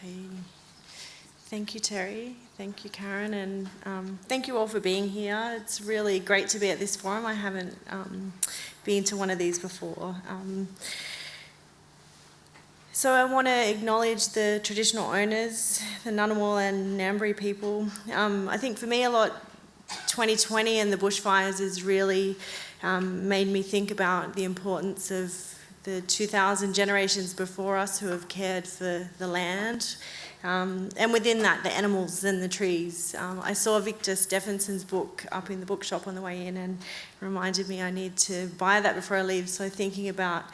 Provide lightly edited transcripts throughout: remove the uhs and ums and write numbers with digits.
Okay. Thank you, Terry. Thank you, Karen, and thank you all for being here. It's really great to be at this forum. I haven't been to one of these before. So I want to acknowledge the traditional owners, the Ngunnawal and Ngambri people. I think for me a lot, 2020 and the bushfires has really made me think about the importance of the 2,000 generations before us who have cared for the land. And within that, the animals and the trees. I saw Victor Stephenson's book up in the bookshop on the way in and reminded me I need to buy that before I leave. So thinking about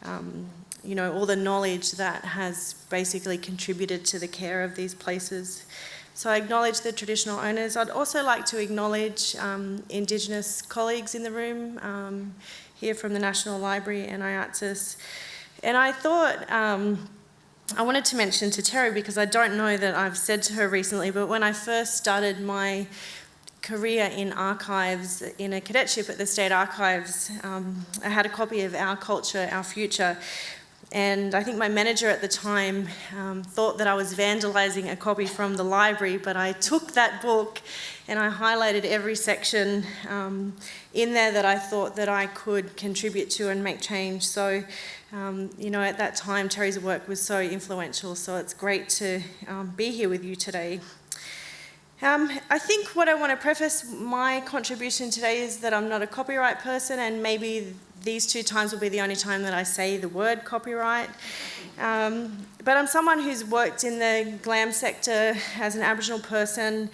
all the knowledge that has basically contributed to the care of these places. So I acknowledge the traditional owners. I'd also like to acknowledge Indigenous colleagues in the room here from the National Library and ICIP. And I thought I wanted to mention to Terry, because I don't know that I've said to her recently, but when I first started my career in archives in a cadetship at the State Archives, I had a copy of Our Culture, Our Future, and I think my manager at the time thought that I was vandalising a copy from the library, but I took that book and I highlighted every section in there that I thought that I could contribute to and make change. So, at that time, Terry's work was so influential, so it's great to be here with you today. I think what I want to preface my contribution today is that I'm not a copyright person, and maybe these two times will be the only time that I say the word copyright. But I'm someone who's worked in the GLAM sector as an Aboriginal person,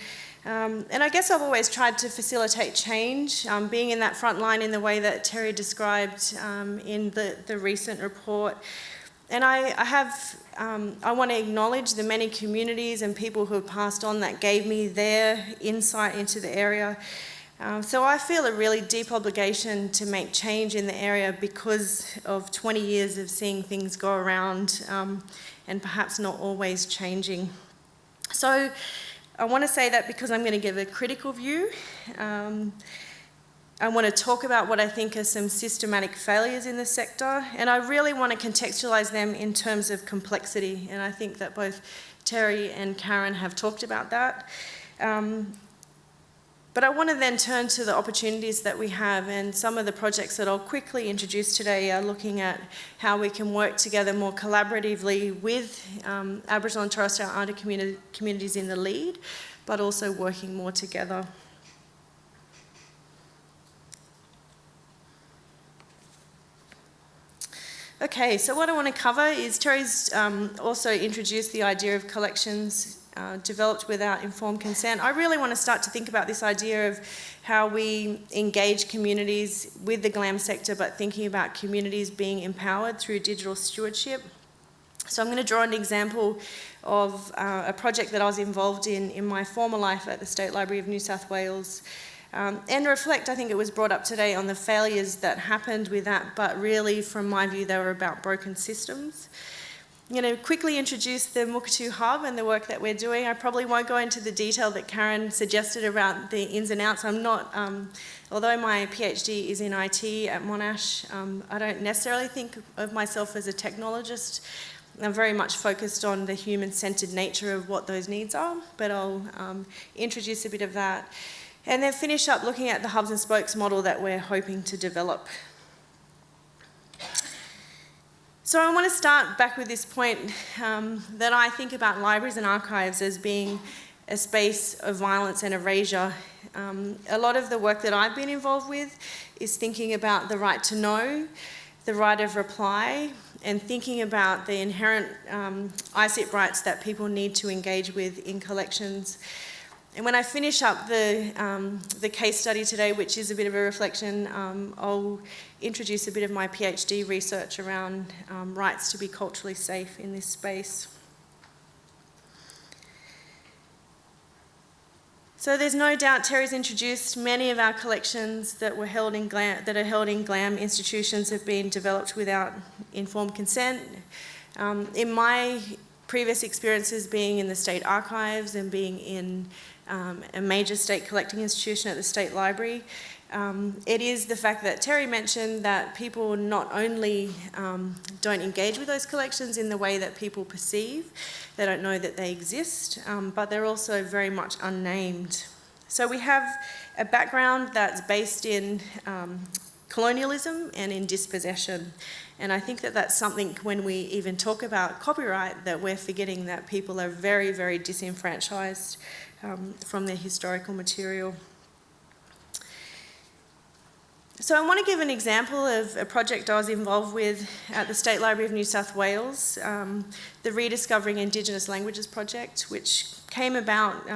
and I guess I've always tried to facilitate change, being in that front line in the way that Terry described in the recent report. And I want to acknowledge the many communities and people who have passed on that gave me their insight into the area. So I feel a really deep obligation to make change in the area because of 20 years of seeing things go around and perhaps not always changing. So I want to say that because I'm going to give a critical view. I want to talk about what I think are some systematic failures in the sector, and I really want to contextualise them in terms of complexity, and I think that both Terry and Karen have talked about that. But I want to then turn to the opportunities that we have, and some of the projects that I'll quickly introduce today are looking at how we can work together more collaboratively with Aboriginal and Torres Strait Islander communities in the lead, but also working more together. Okay, so what I want to cover is Terry's also introduced the idea of collections developed without informed consent. I really want to start to think about this idea of how we engage communities with the GLAM sector, but thinking about communities being empowered through digital stewardship. So I'm going to draw an example of a project that I was involved in my former life at the State Library of New South Wales. And reflect, I think it was brought up today, on the failures that happened with that, but really, from my view, they were about broken systems. Quickly introduce the Mukurtu Hub and the work that we're doing. I probably won't go into the detail that Karen suggested about the ins and outs. I'm not, although my PhD is in IT at Monash, I don't necessarily think of myself as a technologist. I'm very much focused on the human-centred nature of what those needs are, but I'll introduce a bit of that. And then finish up looking at the hubs and spokes model that we're hoping to develop. So I want to start back with this point that I think about libraries and archives as being a space of violence and erasure. A lot of the work that I've been involved with is thinking about the right to know, the right of reply, and thinking about the inherent ICIP rights that people need to engage with in collections. And when I finish up the case study today, which is a bit of a reflection, I'll introduce a bit of my PhD research around rights to be culturally safe in this space. So there's no doubt Terry's introduced many of our collections that were held in GLAM institutions have been developed without informed consent. In my previous experiences being in the State Archives and being in a major state collecting institution at the State Library, It is the fact that Terry mentioned that people not only don't engage with those collections in the way that people perceive, they don't know that they exist, but they're also very much unnamed. So we have a background that's based in colonialism and in dispossession. And I think that that's something when we even talk about copyright that we're forgetting that people are very, very disenfranchised from their historical material. So I want to give an example of a project I was involved with at the State Library of New South Wales, the Rediscovering Indigenous Languages project, which came about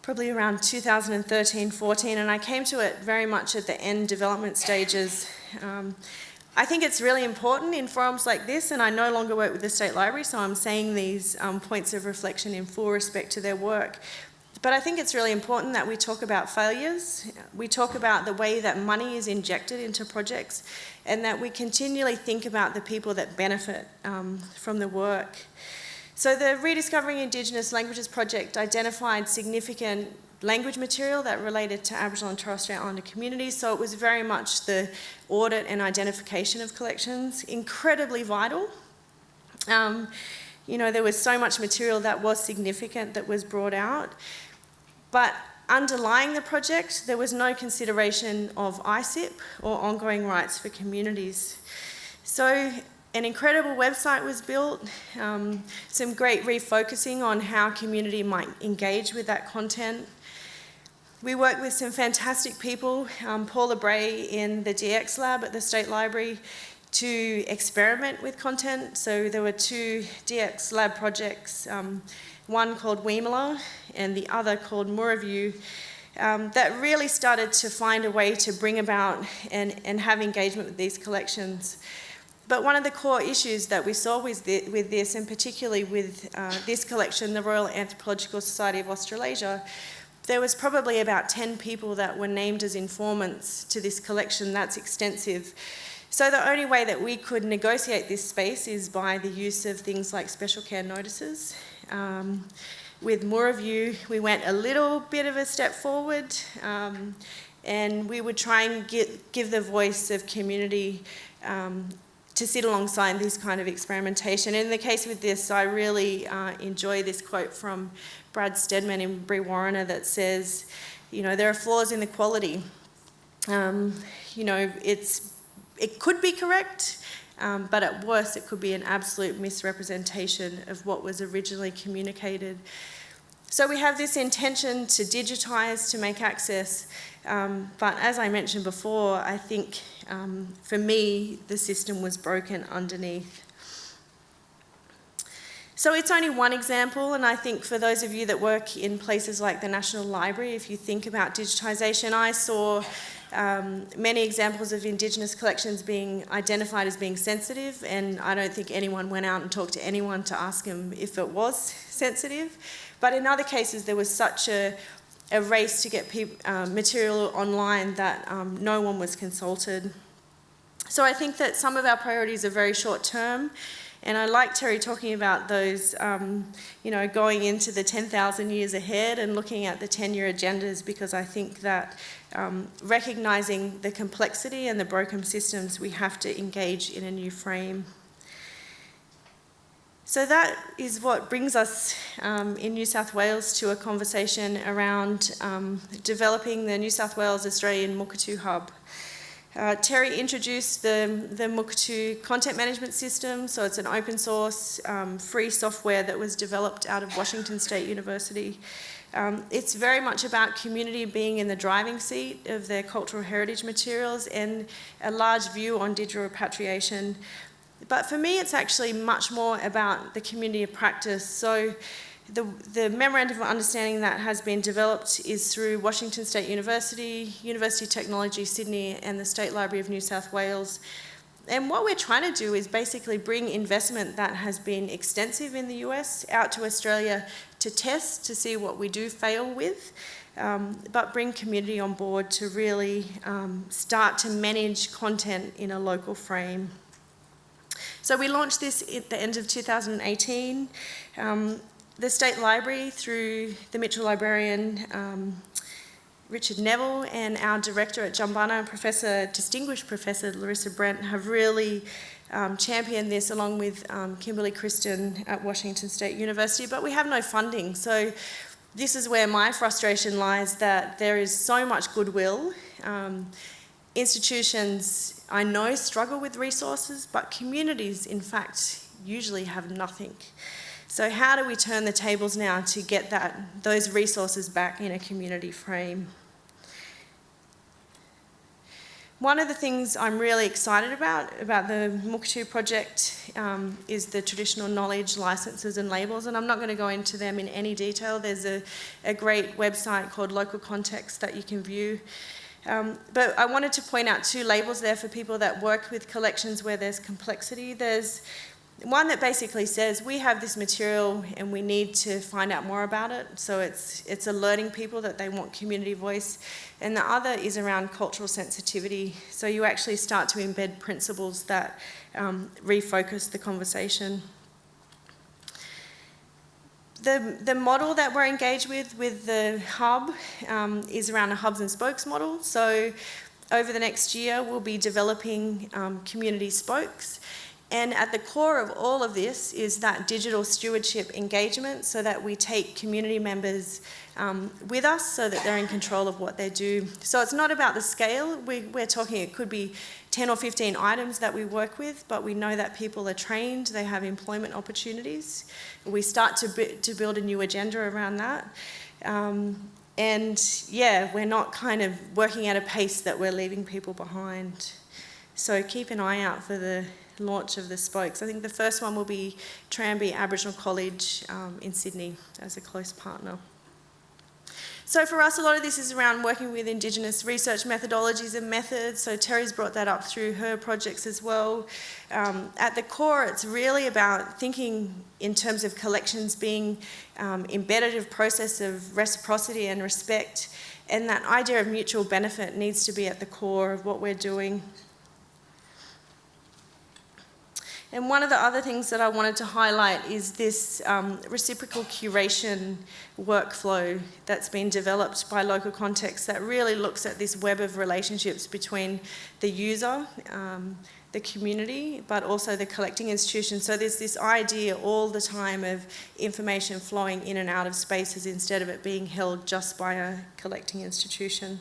probably around 2013-14, and I came to it very much at the end development stages. I think it's really important in forums like this, and I no longer work with the State Library, so I'm saying these points of reflection in full respect to their work. But I think it's really important that we talk about failures, we talk about the way that money is injected into projects, and that we continually think about the people that benefit from the work. So the Rediscovering Indigenous Languages project identified significant language material that related to Aboriginal and Torres Strait Islander communities, so it was very much the audit and identification of collections, incredibly vital. You know, there was so much material that was significant that was brought out. But underlying the project, there was no consideration of ICIP or ongoing rights for communities. So an incredible website was built, some great refocusing on how community might engage with that content. We worked with some fantastic people, Paula Bray in the DAX Lab at the State Library, to experiment with content. So there were two DAX Lab projects, one called Weimala and the other called Muraview, that really started to find a way to bring about and have engagement with these collections. But one of the core issues that we saw with this, and particularly with this collection, the Royal Anthropological Society of Australasia, there was probably about 10 people that were named as informants to this collection. That's extensive. So the only way that we could negotiate this space is by the use of things like special care notices. With Muraview, we went a little bit of a step forward, and we would try and give the voice of community to sit alongside this kind of experimentation. In the case with this, I really enjoy this quote from Brad Steadman in Brewarrina that says, you know, there are flaws in the quality. You know, it could be correct, but at worst it could be an absolute misrepresentation of what was originally communicated. So we have this intention to digitise, to make access, but as I mentioned before, I think for me the system was broken underneath. So it's only one example, and I think for those of you that work in places like the National Library, if you think about digitisation, I saw many examples of Indigenous collections being identified as being sensitive, and I don't think anyone went out and talked to anyone to ask them if it was sensitive. But in other cases, there was such a race to get material online that no one was consulted. So I think that some of our priorities are very short term, and I like Terry talking about those, you know, going into the 10,000 years ahead and looking at the 10-year agendas, because I think that recognising the complexity and the broken systems, we have to engage in a new frame. So that is what brings us in New South Wales to a conversation around developing the New South Wales Australian Mukurtu Hub. Terry introduced the Mukurtu content management system, so it's an open source, free software that was developed out of Washington State University. It's very much about community being in the driving seat of their cultural heritage materials and a large view on digital repatriation. But for me, it's actually much more about the community of practice. So the memorandum of understanding that has been developed is through Washington State University, University of Technology Sydney, and the State Library of New South Wales. And what we're trying to do is basically bring investment that has been extensive in the US out to Australia to test, to see what we do fail with, but bring community on board to really start to manage content in a local frame. So we launched this at the end of 2018. The State Library, through the Mitchell Librarian, Richard Neville and our director at Jumbunna, Distinguished Professor Larissa Brent, have really championed this along with Kimberly Kristen at Washington State University, but we have no funding. So this is where my frustration lies, that there is so much goodwill. Institutions, I know, struggle with resources, but communities, in fact, usually have nothing. So how do we turn the tables now to get those resources back in a community frame? One of the things I'm really excited about the Mukurtu project is the traditional knowledge licenses and labels, and I'm not going to go into them in any detail. There's a great website called Local Context that you can view. But I wanted to point out two labels there for people that work with collections where there's complexity. There's one that basically says we have this material and we need to find out more about it. So it's alerting people that they want community voice. And the other is around cultural sensitivity. So you actually start to embed principles that refocus the conversation. The model that we're engaged with the hub is around a hubs and spokes model. So over the next year, we'll be developing community spokes. And at the core of all of this is that digital stewardship engagement, so that we take community members with us so that they're in control of what they do. So it's not about the scale. We're talking, it could be 10 or 15 items that we work with, but we know that people are trained, they have employment opportunities. We start to build a new agenda around that. And yeah, we're not kind of working at a pace that we're leaving people behind. So keep an eye out for the launch of the spokes. I think the first one will be Tranby Aboriginal College in Sydney as a close partner. So for us, a lot of this is around working with Indigenous research methodologies and methods. So Terry's brought that up through her projects as well. At the core, it's really about thinking in terms of collections being embedded in a process of reciprocity and respect, and that idea of mutual benefit needs to be at the core of what we're doing. And one of the other things that I wanted to highlight is this reciprocal curation workflow that's been developed by Local Context that really looks at this web of relationships between the user, the community, but also the collecting institution. So there's this idea all the time of information flowing in and out of spaces instead of it being held just by a collecting institution.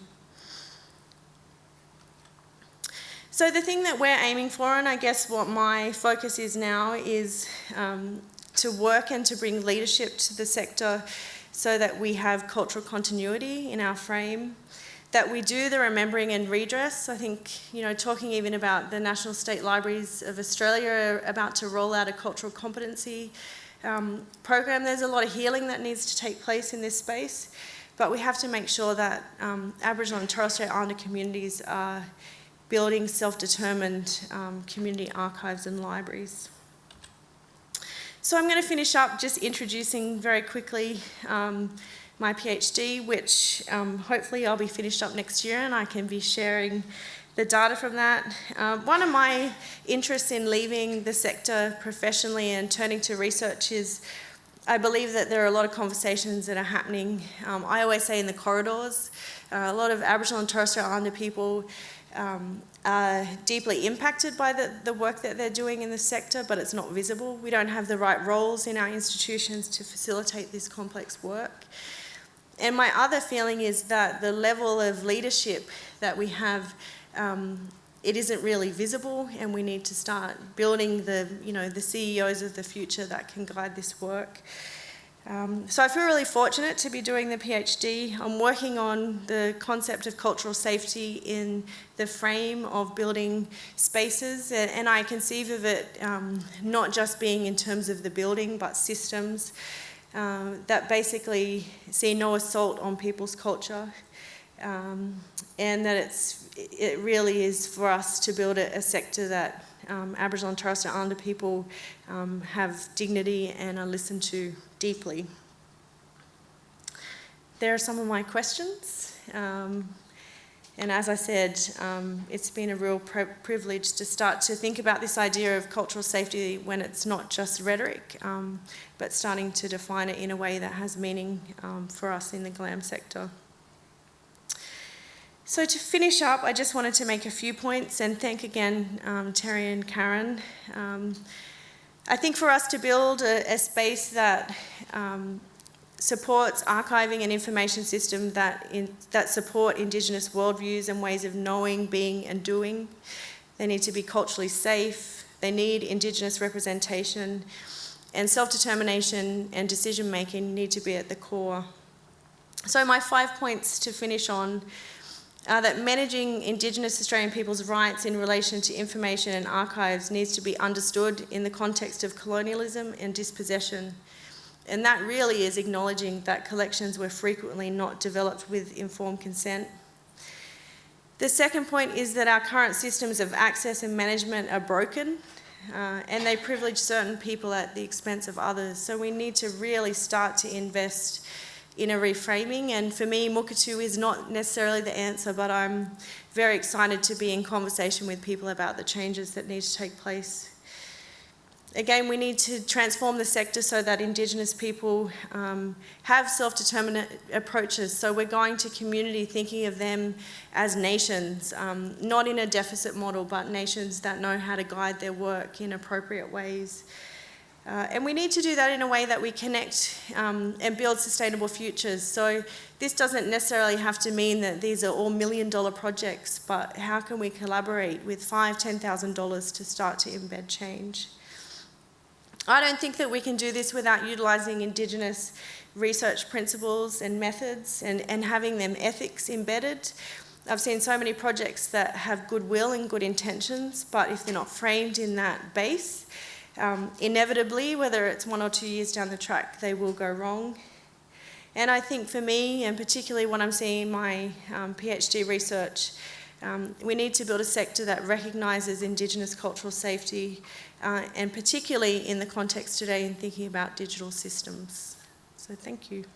So the thing that we're aiming for, and I guess what my focus is now, is to work and to bring leadership to the sector so that we have cultural continuity in our frame, that we do the remembering and redress. I think, talking even about the National State Libraries of Australia are about to roll out a cultural competency program. There's a lot of healing that needs to take place in this space, but we have to make sure that Aboriginal and Torres Strait Islander communities are building self-determined community archives and libraries. So I'm going to finish up just introducing very quickly my PhD, which hopefully I'll be finished up next year and I can be sharing the data from that. One of my interests in leaving the sector professionally and turning to research is I believe that there are a lot of conversations that are happening. I always say in the corridors. A lot of Aboriginal and Torres Strait Islander people are deeply impacted by the work that they're doing in the sector, but it's not visible. We don't have the right roles in our institutions to facilitate this complex work. And my other feeling is that the level of leadership that we have, it isn't really visible, and we need to start building the CEOs of the future that can guide this work. So I feel really fortunate to be doing the PhD. I'm working on the concept of cultural safety in the frame of building spaces, and I conceive of it not just being in terms of the building, but systems that basically see no assault on people's culture, and that it really is for us to build a sector that Aboriginal and Torres Strait Islander people have dignity and are listened to deeply. There are some of my questions, and as I said, it's been a real privilege to start to think about this idea of cultural safety when it's not just rhetoric, but starting to define it in a way that has meaning for us in the GLAM sector. So to finish up, I just wanted to make a few points and thank again Terry and Karen. I think for us to build a space that supports archiving and information systems that support Indigenous worldviews and ways of knowing, being and doing, they need to be culturally safe, they need Indigenous representation, and self-determination and decision-making need to be at the core. So my 5 points to finish on are that managing Indigenous Australian people's rights in relation to information and archives needs to be understood in the context of colonialism and dispossession. And that really is acknowledging that collections were frequently not developed with informed consent. The second point is that our current systems of access and management are broken and they privilege certain people at the expense of others. So we need to really start to invest in a reframing, and for me, Mukurtu is not necessarily the answer, but I'm very excited to be in conversation with people about the changes that need to take place. Again, we need to transform the sector so that Indigenous people have self-determinant approaches. So we're going to community thinking of them as nations, not in a deficit model, but nations that know how to guide their work in appropriate ways. And we need to do that in a way that we connect and build sustainable futures. So this doesn't necessarily have to mean that these are all $1 million projects, but how can we collaborate with $5,000, $10,000 to start to embed change? I don't think that we can do this without utilising Indigenous research principles and methods and having them ethics embedded. I've seen so many projects that have goodwill and good intentions, but if they're not framed in that base, inevitably, whether it's 1 or 2 years down the track, they will go wrong. And I think for me, and particularly when I'm seeing my PhD research, we need to build a sector that recognises Indigenous cultural safety, and particularly in the context today in thinking about digital systems. So thank you.